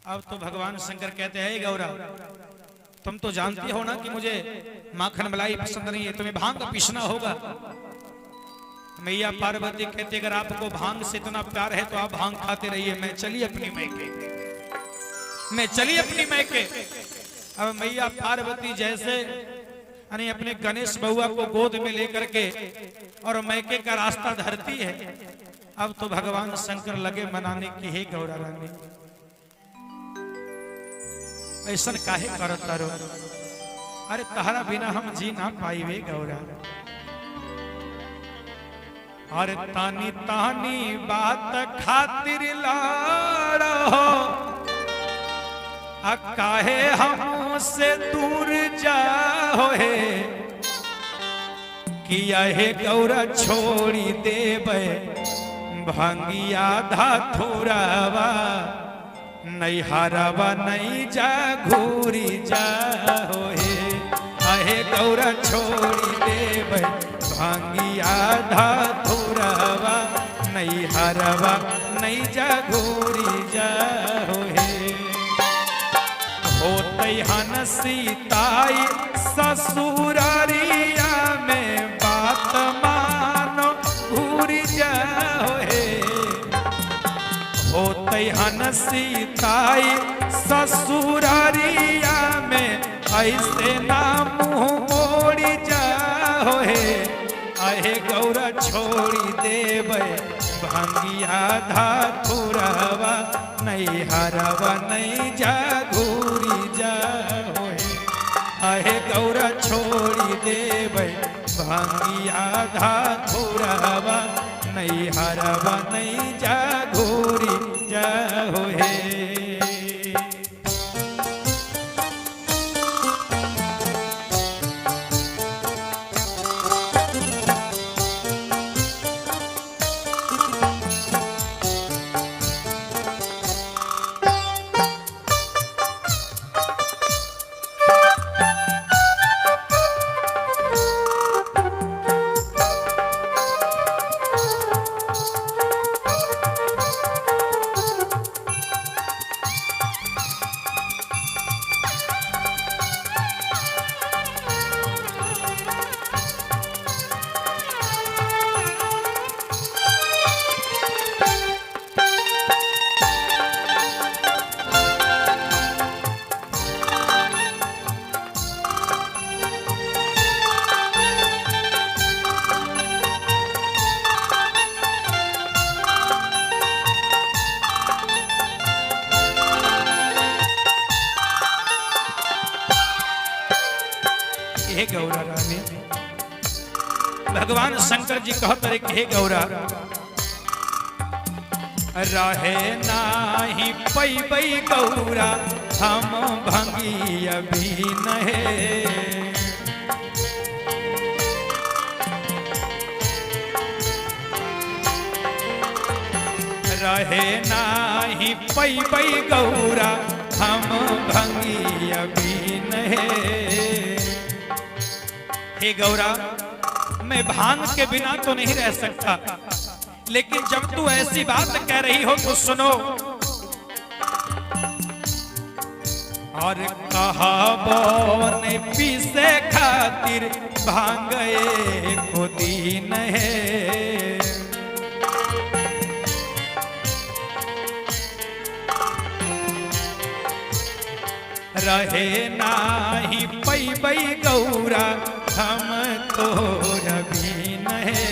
अब तो भगवान शंकर कहते हैं गौरा, तुम तो जानती हो ना कि मुझे माखन मलाई पसंद नहीं है, तुम्हें भांग पीसना होगा। मैया पार्वती कहती अगर आपको भांग से इतना प्यार है तो आप भांग खाते रहिए, मैं चली अपनी मैके, मैं चली अपनी मैके। अब मैया पार्वती जैसे यानी अपने गणेश बउआ को गोद में लेकर के और मैके का रास्ता धरती है। अब तो भगवान शंकर लगे मनाने की, हे गौरा रानी ऐसा काहे करत तारो, अरे तहरा बिना हम जी ना पाईवे गौरा। अरे तानी तानी बात खातिर लाड़ो, काहे हमसे दूर जाओ है, किया है गौरा छोड़ी देवे भांगिया धाथुरावा, नहीं हरावा नहीं जा घूरी जाओ हे, आहे गौरा छोड़ी देवे भांगिया धाथुरावा, नहीं हरावा नहीं जा घूरी जाओ हे। होते हन सीताई ससुरारिया में बात मानो घूरी जाओ हे, होते हन सीताई ससुरारिया में ऐसे ना मुँह मोड़ी जाओ हे, आहे गौरा छोड़ी देवे भांगिया धाथुरावा, नहीं हरावा नहीं जा घूरी जाओ हे, आहे गौरा छोड़ी देवे भांगिया धाथुरावा, नहीं हरावा नहीं जा घूरी जाओ हे। हे गौरा रानी, भगवान शंकर जी कहते रहे कि हे गौरा, रहे नाही पैबै गौरा हम भंगी अभी नहे, रहे नाही पैबै गौरा हम भंगी अभी नहे। हे गौरा, मैं भांग के बिना तो नहीं रह सकता, लेकिन जब तू ऐसी बात कह रही हो तो सुनो। और कहा ने पीसे खातिर भांग को दीन है, रहे नाही पैबै गौरा हम तो रवि नहे,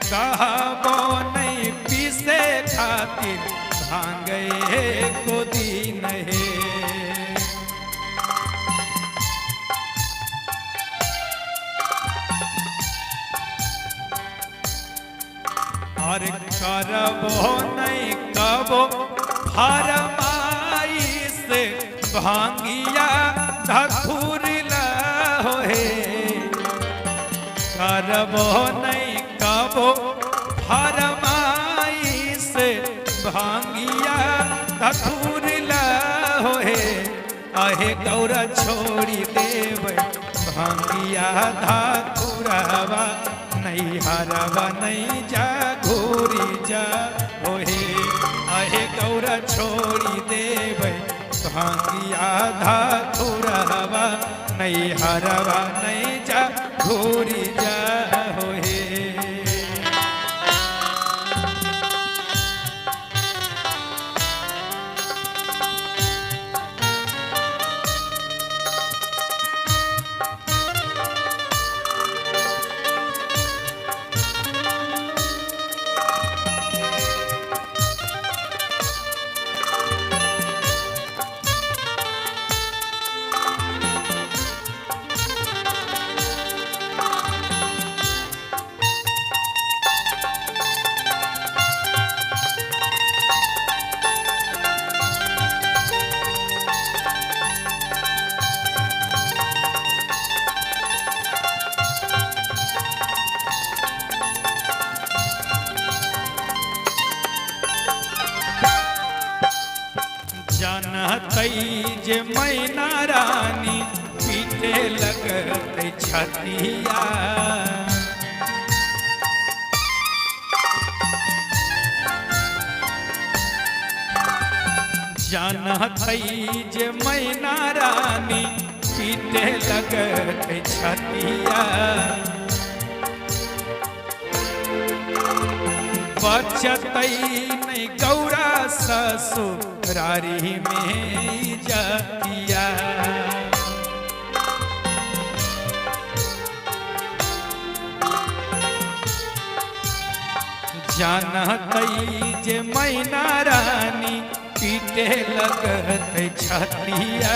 कहा वो नहीं पीसे खातिर भांगे को दीन है। और करबो नहीं कबो फरमाइश भांगिया धथुरला होए, करबो नहीं कबो फरमाइश भांगिया धथुरला होए, आहे गौरा छोड़ी देव भांगिया धथुरावा, नहीं हरावा नहीं जा घूरी जा होए, आहे गौरा छोड़ी देव भांगिया धतुरवा नहीं हरवा नहीं जा घूरी जा हो हे। जे मैना रानी पीटे लगते छतिया जानत जे मैना रानी पीटे लगते छतिया बचतई नहीं गौरा ससुरारी में जतिया जानतई जे मैना रानी पीटे लगते छतिया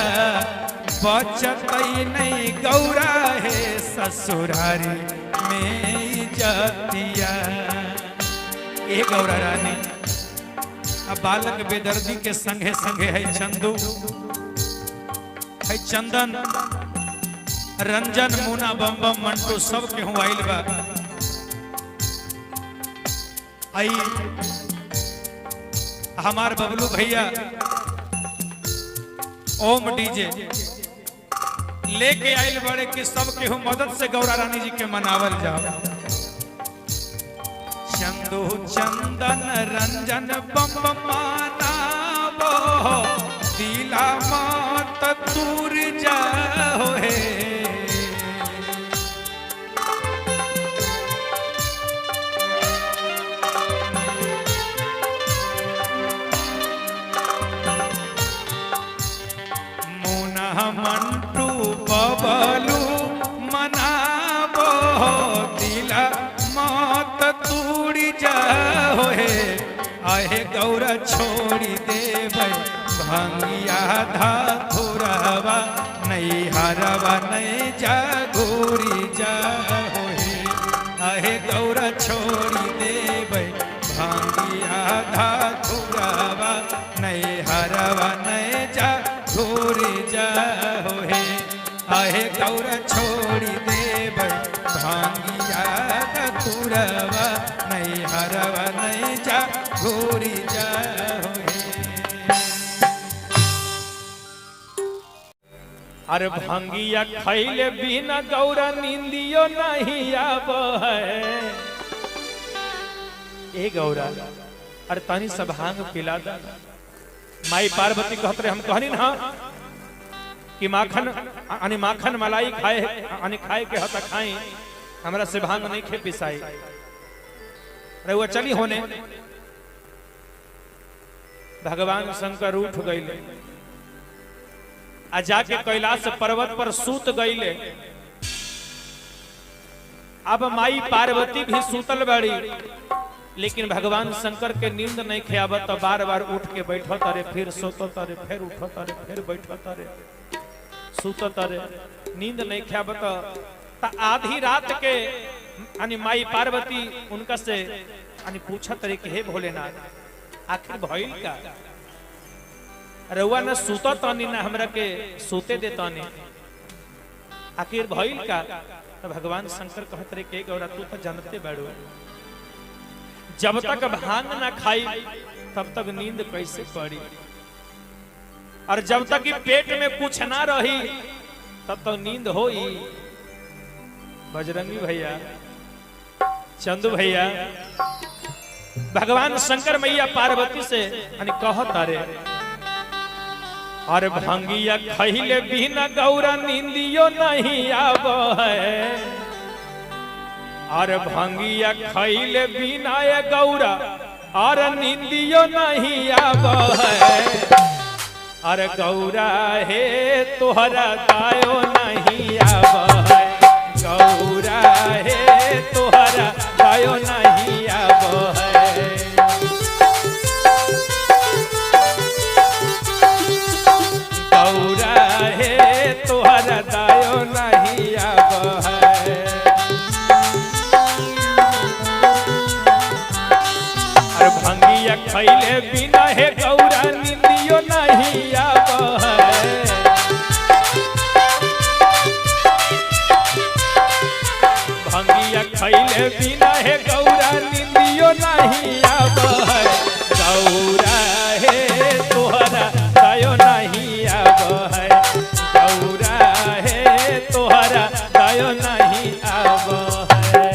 बचतई नहीं गौरा है ससुरारी में जतिया। ए गौरा रानी अब बालक बेदर्दी के संगे संगे है चंदू है चंदन रंजन मुना बम बम मंटू सब के हूँ आइल बा। आई हमार बबलू भैया ओम डीजे लेके आइल बड़े कि सब के हूँ मदद से गौरा रानी जी के मनावल जाओ। चंदू चंदन रंजन बम मानावो दिला मात दूर जाओ हे। मुना मंटू बबलू मनावो दिला मात तूड़ी जाओ हे। आहे गौरा छोड़ी देवे भांगिया धतुरवा नहीं हरवा नहीं जा घूरी जाओ हे। आहे गौरा छोड़ी देवे भांगिया धतुरवा नहीं हरवा नहीं जा घूरी जाओ हे। आहे गौरा छोड़ी देवे भांगिया धतुरवा नहीं हरवा नहीं जा घूरी जाओ हे। अरे भांगिया खैले बिना गौरा नींदियो नहीं आब है। ए गौरा अरे तनी सब भांग पिला दा। माई पार्वती कहत रहे हम कहनी ना कि माखन अनि माखन मलाई खाए अनि खाए के हता खाई हमरा से भांग नहीं खे पिसाई। अरे वो चली होने भगवान शंकर उठ गईले आ जाके कैलाश पर्वत पर सूत गईले। अब माई पार्वती भी सूतल बड़ी लेकिन भगवान शंकर के नींद नहीं खेआबत तो बार बार उठ के बैठो तारे फिर सोतो तारे फिर उठो तारे फिर बैठो तारे सूतो तारे नींद नहीं खेआबत तो आधी रात के अनि माई पार्वती उनका से अनि पूछा तारे कि हे भोलेनाथ आखिर भइल का रउआ न सूतो तानी ना हमरा के सोते दे तानी आखिर भइल का। तो भगवान शंकर कहत रहे के गौरा तू तो जानते बाड़ू जब तक भांग ना खाई तब तक नींद कैसे पड़ी और जब तक पेट में कुछ ना रही तब तक नींद होई। बजरंगी भैया चंदू भैया भगवान शंकर मैया पार्वती से कहत अरे और भंगिया खैले बिना गौरा नींदियो नहीं आब है। और भंगिया खैले बिना ये गौरा और नींदियो नहीं आब है। अरे गौरा हे तोहरा दायो नहीं आब है। गौरा हे तोहरा दायो नहीं आब है। गौरा हे तोहरा दायो नहीं आब है। अरे भंगिया खैले बिना हे गौरा नींदियो नहीं आब है। भंगिया खैले बिना हे गौरा नींदियो नहीं आब है। गौरा हे तोहरा दायो नहीं आब है। गौरा हे तोहरा दायो नहीं आब है।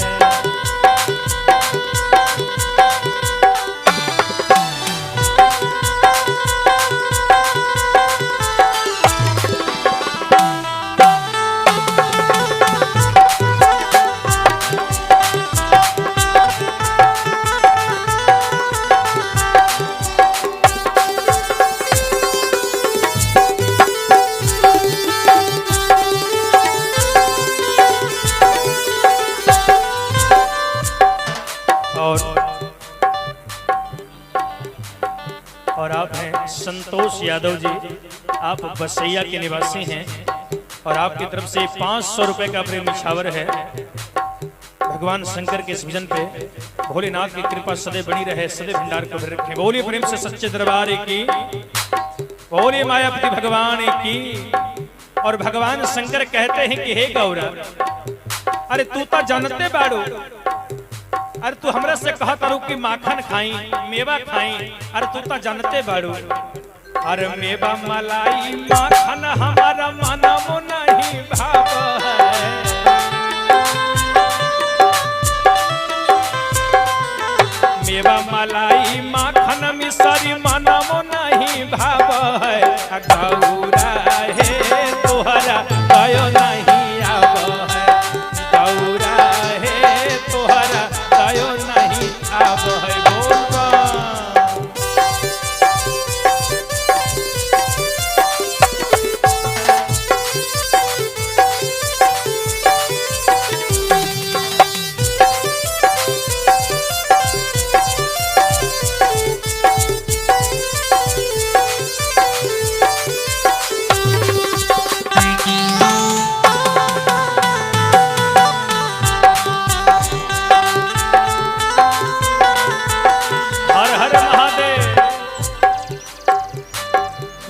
और आप हैं संतोष यादव जी, आप बसैया के निवासी हैं और आपकी तरफ से 500 रुपए का प्रेम निछावर है। भगवान शंकर के इस भजन पे भोलेनाथ की कृपा सदैव बनी रहे, सदैव भंडार को भर रखे। बोलिए प्रेम से सच्चे दरबार की, बोलिए मायापति भगवान की। और भगवान शंकर कहते हैं कि हे गौरा, अरे तू तो जानते बाड़ू, अरे तू हमरा से कहा तारू कि माखन खाई मेवा खाई, अरे तू तो जानते बाड़ू। अरे मेवा मलाई माखन हमारा मनमो नहीं भाव है। मेवा मलाई माखन मिसरी मनमो नहीं भाव है। गौरा हे तोहरा दायो नहीं आब है। गौरा हे तोहरा दायो नहीं आब है।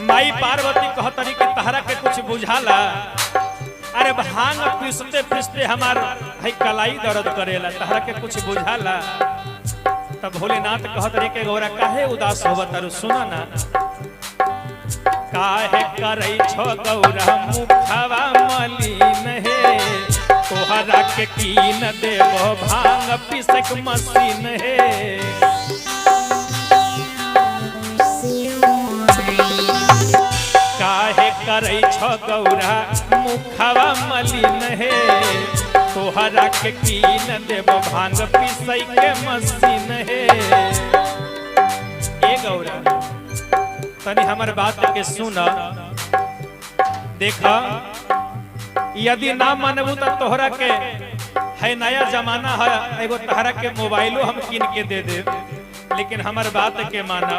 माई पार्वती कहतरी कि तहरा के कुछ बुझाला। अरे भांग पीसते पीसते हमार है कलाई दर्द करेला, तहरा के कुछ बुझाला। तब भोलेनाथ कहतरी के गौरा काहे उदास होवत तारू, सुना ना। काहे करै छो गौरा मुखवा मलिन हे। तोहरा के कीन देबो भांग पीसक मशीन हे। काहे करै छो गौरा मुखवा मलिन हे। तोहरा के कीन देब भांग पीसै के मशीन हे। ए गौरा तनी हमर बात के सुन, देख यदि ना मानबू तो तोहरा के है नया जमाना है, एगो तोहरा के मोबाइलो हम कीन के दे दे, लेकिन हमर बात के माना।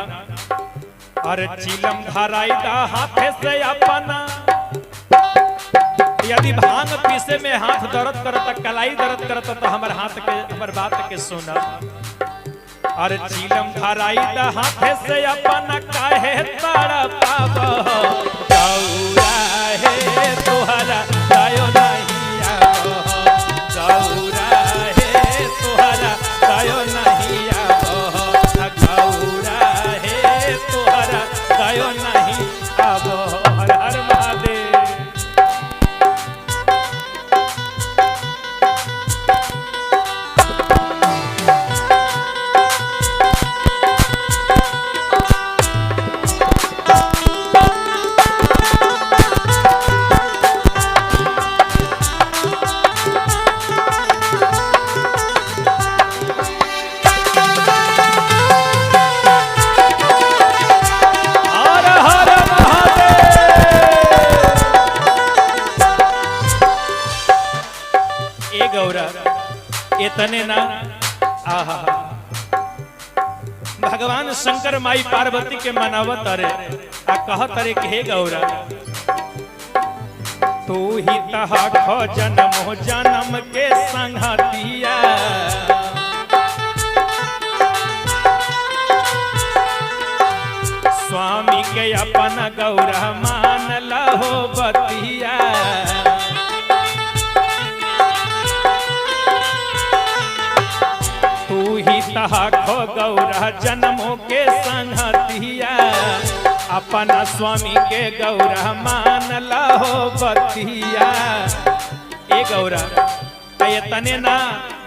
और चिलम धराई दा हाथे से अपना, यदि भांग पीसे में हाथ दर्द करता कलाई दर्द करता तो हमर हाथ के हमर बात के सुना। और चिलम धराई दा हाथे से अपना काहे तारा पाव। गौरा हे तोहरा दायो नहीं आब। गौरा हे तोहरा दायो नहीं आब। गौरा हे तोहरा दायो नहीं आब। हर हर महादेव। तने ना आहा भगवान शंकर माई पार्वती के मनावत अरे आ कहत अरे कि हे गौरा तू ही तहा खो जन्म जन्म के संगतिया स्वामी के अपन गौरा मान लहो बतिया तू ही तहा खो गौरा जन्मों के संगतिया अपना स्वामी के गौरा मान लहो बतिया ए गौरा ये तने ना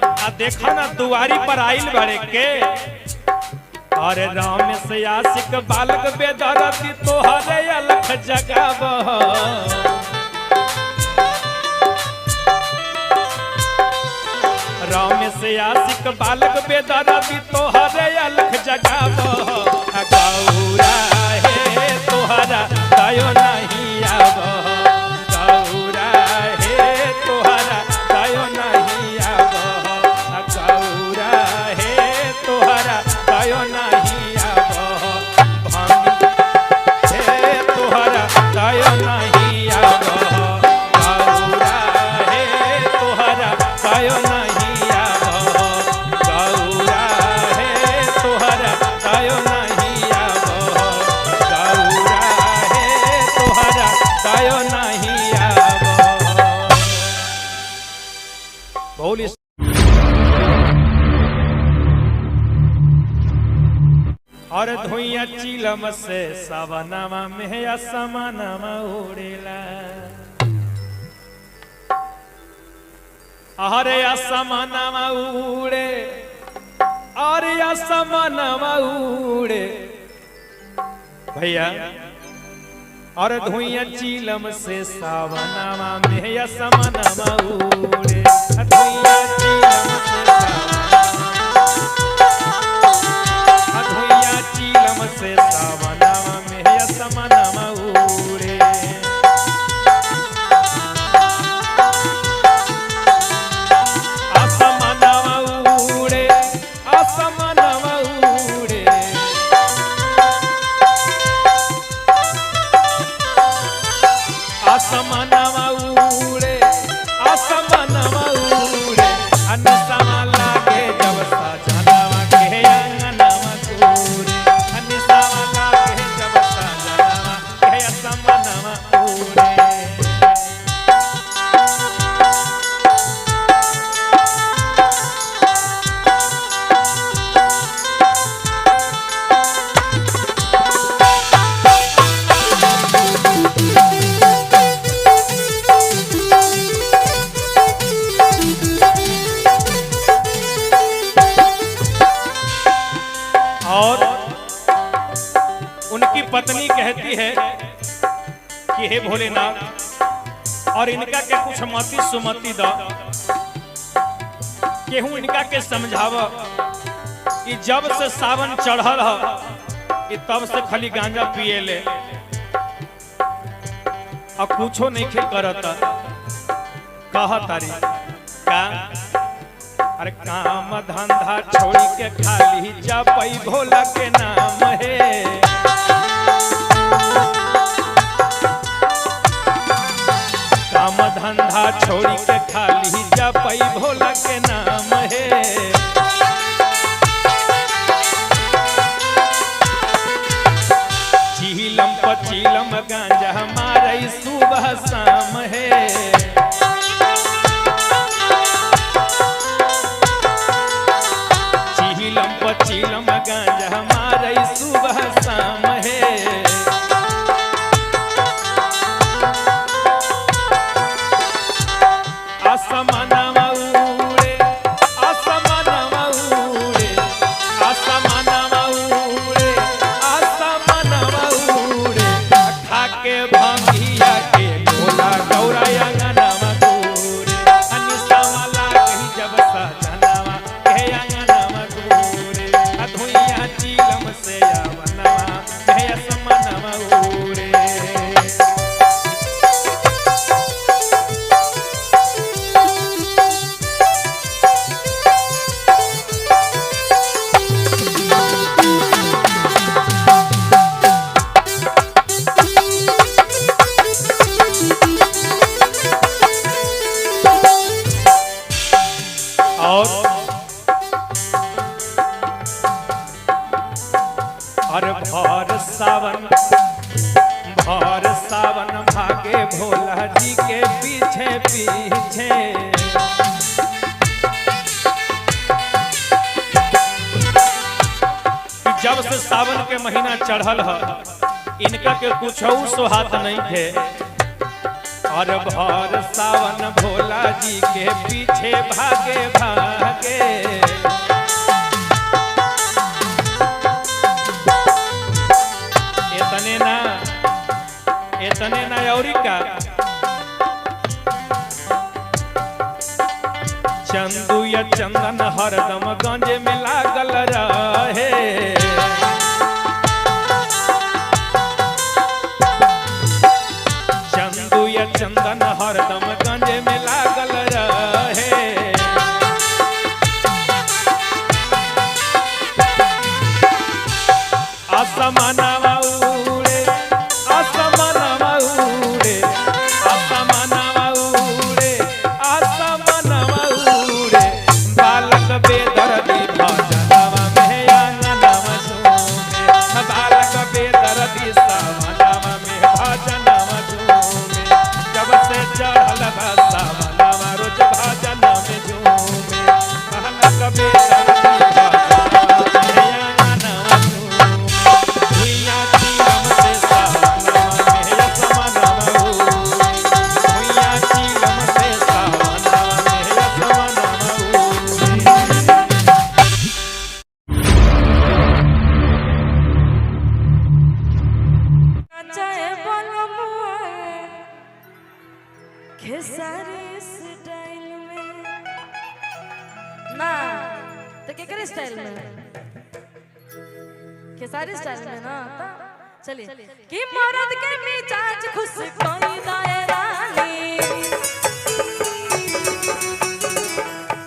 आ देखो ना दुआरी पर आइल बड़े के अरे राम से आशिक बालक बेदरती तोहरे अलख जगाब राम से आशिक बालक बेदरती तोहरे अलख जगाब गौरा हे तोहरा दयो नहीं आब गौरा हे तोहरा दयो नहीं आब गौरा हे तोहरा दयो नहीं आब हे तोहरा दयो नहीं आब गौरा हे तोहरा दयो नहीं आब गौरा हे तोहरा दयो नहीं आब गौरा हे तोहरा दयो नहीं आब बोली और धुइया चिलम से सवनमा में असमानमा उड़ेला अरे असमानमा उड़े अरे असमानमा उड़े भैया और धुइया चिलम से सवनमा में असमानमा उड़े धुइया चिलम से चीलम से सावनावा में असमानमा उड़े असमानमा उड़े असमानमा उड़े असमानमा उड़े असमानमा उड़े अनसमा लागे जब सजनावा के अंगनावा उड़े अनसमा लागे जब सजनावा के असमानमा उड़े और उनकी पत्नी कहती है कि हे भोलेनाथ और इनका के कुछ मति सुमति दो केहू इनका के समझाव कि जब से सावन चढ़ल ह कि तब से खाली गांजा पिए ले और कुछो नहीं खे करता कह तारी का अरे काम धंधा छोड़ी के खाली जपई भोला के नाम है काम धंधा छोड़ी के खाली जपई भोला के नाम है चीलम पचीलम गांजा हमारे सुबह शाम है चीलम गांजा हमारे सुबह शाम है आसमानमा उड़े आसमानमा उड़े आसमानमा उड़े आसमानमा उड़े खाके भंगिया के गोला गौरा अंगनामा उड़े अनिसमा लागे जब सजनावा के अंगनामा धुइया चीलम से आवनवा के असमानमा उड़े भागे भोला जी के पीछे पीछे। जब से सावन के महीना चढ़ल है इनका के कुछ सुहात नहीं थे और भर सावन भोला जी के पीछे भागे भागे। इतने ना औरी का चंदू या चंदन हरदम गंजे में लागल रहे। चंदू या चंदन हरदम गंजे में लागल रहे। आसमानवा उड़े आसमानवा उड़े आसमानवा उड़े आसमानवा उड़े बालक बेदर्दी भजनवा में आंगनवा झूमे। बालक बेदर्दी सावनवा में भजनवा झूमे। जब से चढ़ल बा सावनवा रोज भजन में झूमे। बालक बेदर्दी खेसारी स्टाइल में ना तो केकरे स्टाइल में खेसारी स्टाइल में ना तो चलिए कि मर्द के मिजाज खुश कोई दायरानी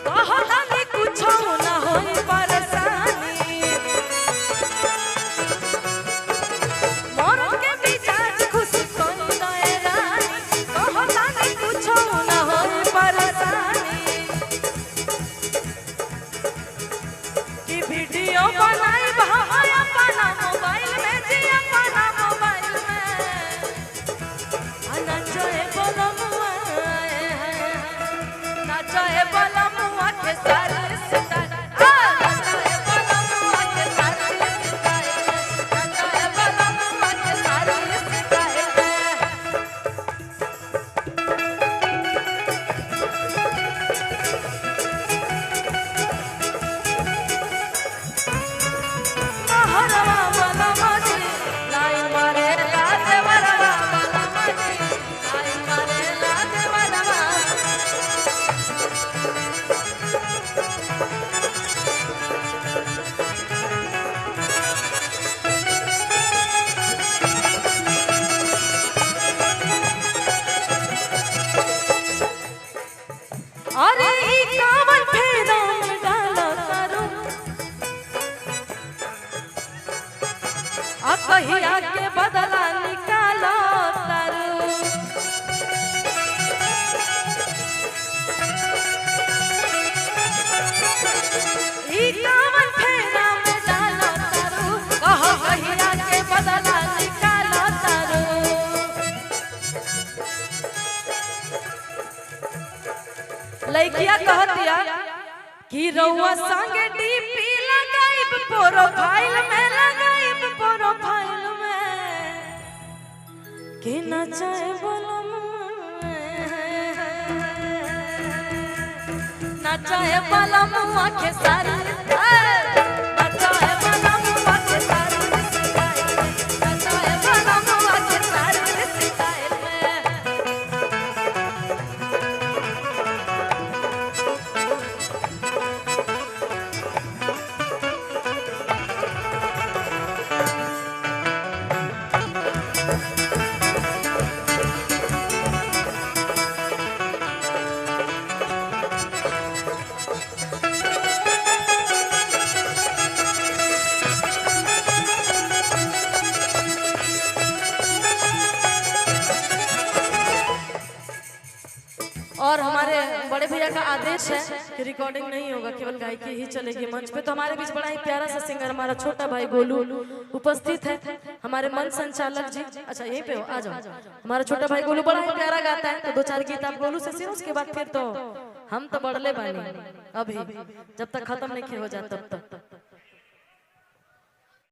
कहला में कुछ ना होई परेशानी। मर्द के मिजाज खुश कोई दायरानी कहला में कुछ ना होई परेशानी। कि वीडियो बनाई भाई अपना मोबाइल में जी अपना मोबाइल में नचोए बोलमुआ नचोए बोलमुआ के सारे स्टाइल नचोए बोलमुआ के सारे स्टाइल नचोए बोलमुआ के सारे स्टाइल। हरवा बलमजी लाइन मारे लाते बरवा बलमजी लाइन मारे लाते बरवा। अरे ई कावन फेरा में डालो तारू आ कहिया के बदला निकालो तारू। ई कावन फेरा में डालो तारू कहो कहिया के बदला निकालो तारू। लइकिया कहतिया कि रउआ संगे डीपी लगाइब प्रोफाइल में लगाइब प्रोफाइल में कि नचाए बोलमुआ नचाए बोलमुआ के सारे नचाए बोलमुआ के सारे नचाए बोलमुआ के सारे स्टाइल में। बड़े भैया का आदेश है कि रिकॉर्डिंग नहीं होगा, केवल गायकी ही चलेगी मंच पे। तो हमारे बीच बड़ा ही प्यारा सा सिंगर हमारा छोटा भाई गोलू उपस्थित है, हमारे मंच संचालक जी। अच्छा यहीं पे हो, आ जाओ। हमारा छोटा भाई गोलू बड़ा ही प्यारा गाता है, तो 2-4 गीत आप गोलू से सुनो, उसके बाद फिर तो हम तो बढ़ले बानी अभी, जब तक खत्म नहीं हो जाए तब तक।